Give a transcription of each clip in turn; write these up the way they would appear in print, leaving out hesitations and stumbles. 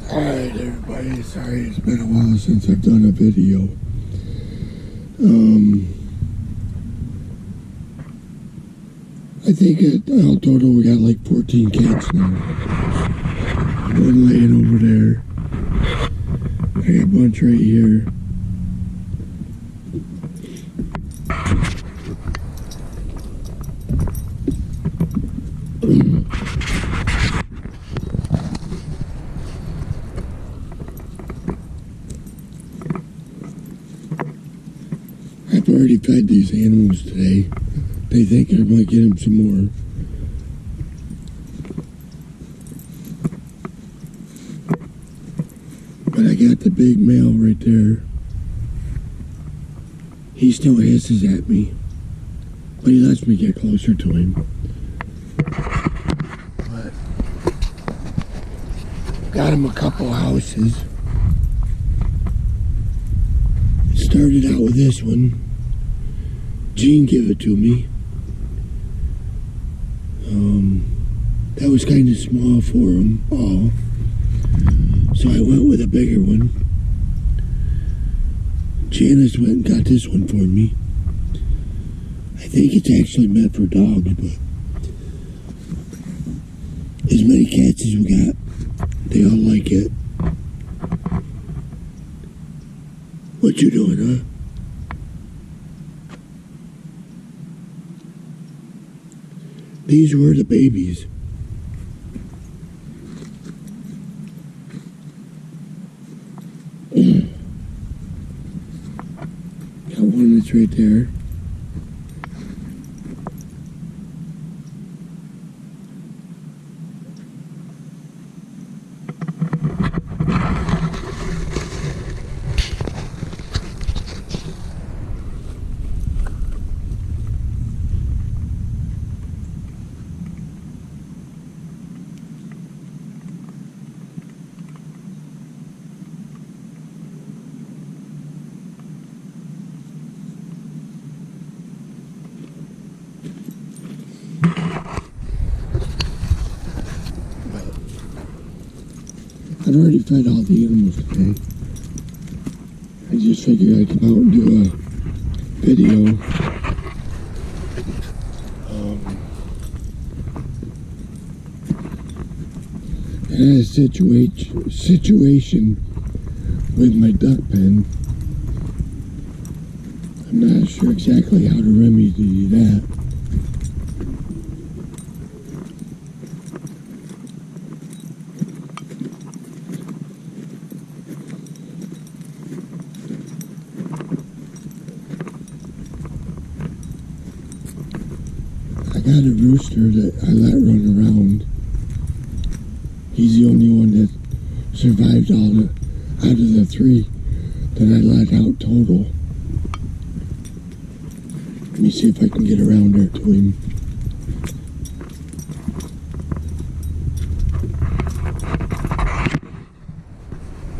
Alright everybody, sorry it's been a while since I've done a video. I think all total we got like 14 cats now. One laying over there. I got a bunch right here. I've already fed these animals today. They think I might get them some more. But I got the big male right there. He still hisses at me, but he lets me get closer to him. But got him a couple houses. Started out with this one. Gene gave it to me. That was kind of small for them all. So I went with a bigger one. Janice went and got this one for me. I think it's actually meant for dogs, but as many cats as we got, they all like it. What you doing, huh? These were the babies. Got one that's right there. I've already fed all the animals today. I just figured I'd come out and do a video. I had a situation with my duck pen. I'm not sure exactly how to remedy that. I got a rooster that I let run around. He's the only one that survived out of the 3 that I let out total. Let me see if I can get around there to him.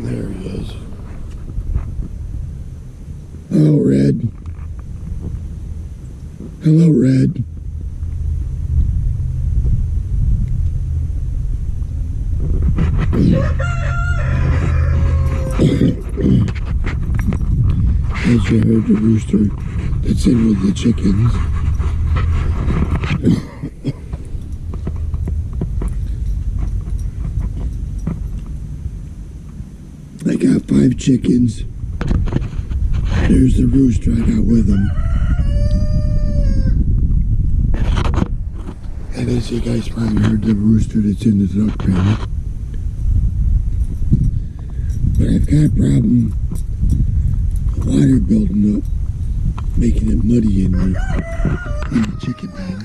There he is. Hello, Red. Hello, Red. As you heard, the rooster that's in with the chickens. I got 5 chickens. There's the rooster I got with them. And as you guys probably heard, the rooster that's in the duck pen. But I've got a problem. Water building up, making it muddy in the chicken pen.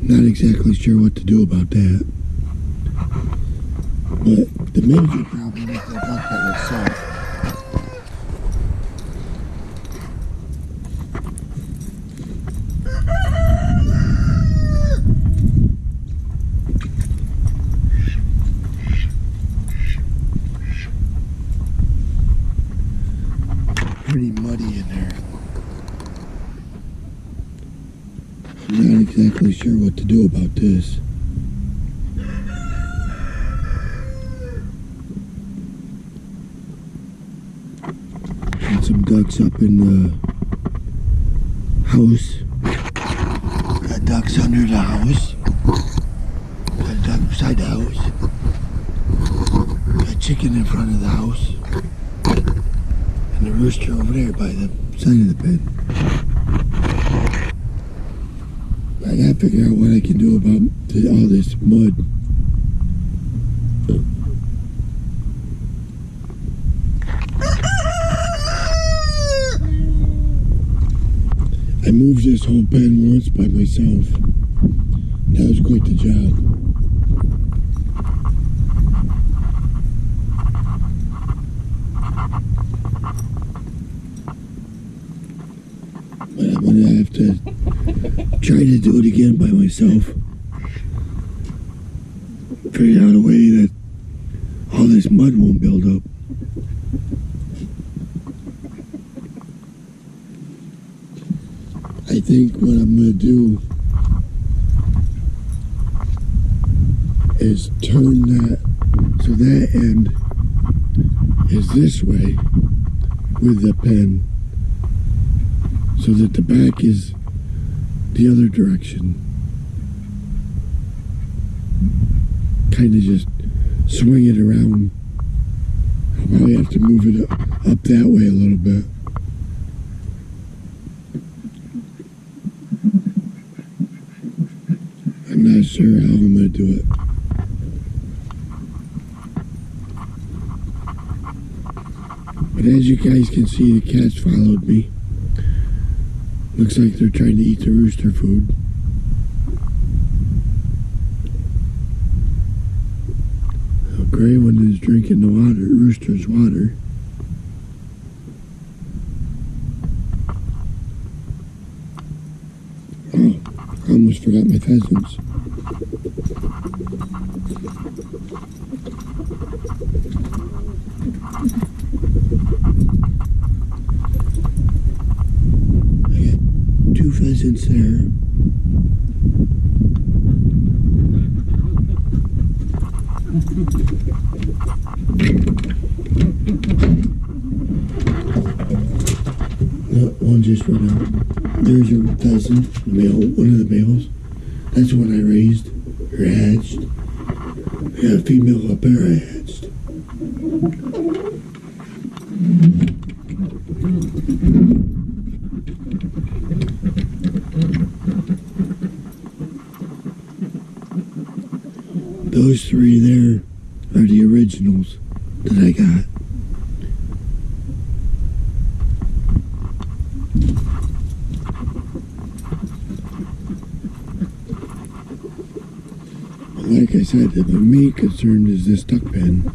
Not exactly sure what to do about that. But the major problem is the duck pen itself. Pretty muddy in there. I'm not exactly sure what to do about this. Got some ducks up in the house. Got ducks under the house. Got a duck beside the house. Got chicken in front of the house. And the rooster over there by the side of the pen. I gotta figure out what I can do about all this mud. I moved this whole pen once by myself. That was quite the job. But I'm gonna have to try to do it again by myself. Figure out a way that all this mud won't build up. I think what I'm going to do is turn that, so that end is this way with the pen, so that the back is the other direction. Kind of just swing it around. I'll probably have to move it up that way a little bit. I'm not sure how I'm going to do it. But as you guys can see, the cats followed me. Looks like they're trying to eat the rooster food. The gray one is drinking the water, rooster's water. Oh, I almost forgot my pheasants. I got 2 pheasants there. No, one just ran out. There's a pheasant, male, one of the males. That's the one I raised, or hatched. I got a female up there I hatched. Those 3 there are the originals that I got. Like I said, the main concern is this duck pen.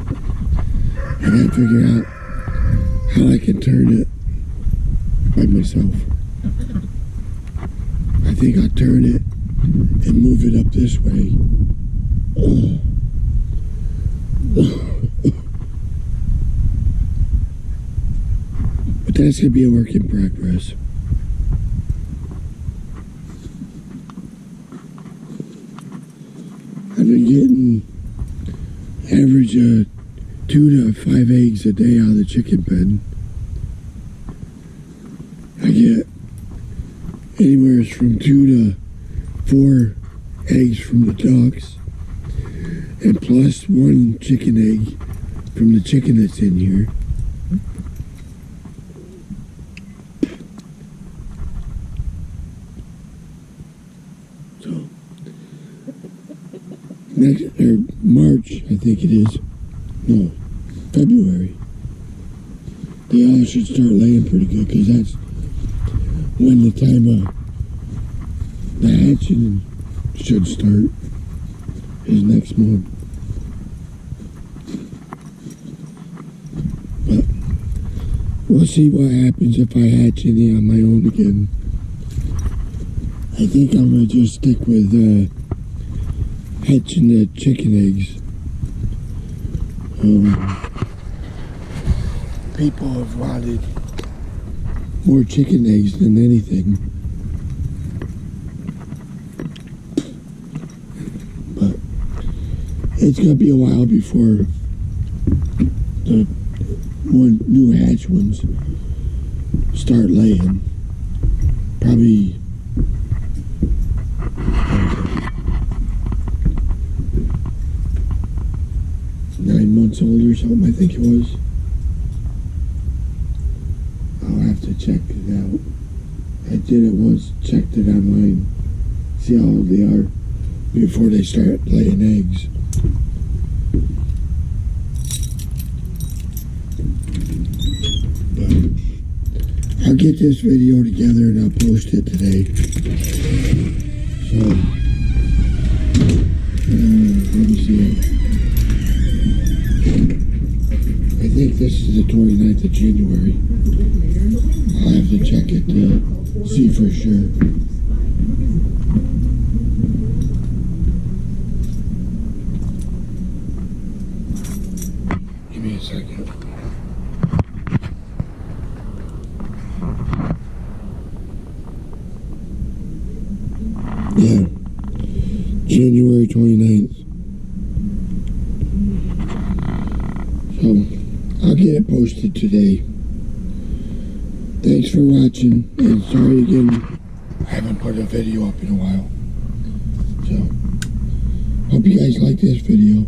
I gotta figure out how I can turn it by myself. I think I'll turn it and move it up this way. But that's gonna be a work in progress. I've been getting average 2 to 5 eggs a day out of the chicken pen. I get anywhere from 2 to 4 eggs from the ducks, and plus 1 chicken egg from the chicken that's in here. So next, or March, I think it is. No, February. They all should start laying pretty good, because that's when the time of the hatching should start, is next month. But we'll see what happens if I hatch any on my own again. I think I'm going to just stick with hatching the chicken eggs. People have wanted more chicken eggs than anything. it's going to be a while before the new hatch ones start laying. Probably 9 months old or something, I think it was. I'll have to check it out. I did it once, checked it online, see how old they are before they start laying eggs. But I'll get this video together and I'll post it today. So, let me see. I think this is the 29th of January. I'll have to check it to see for sure. Give me a second. Yeah, January 29th. So, I'll get it posted today. Thanks for watching, and sorry again, I haven't put a video up in a while. So, hope you guys like this video.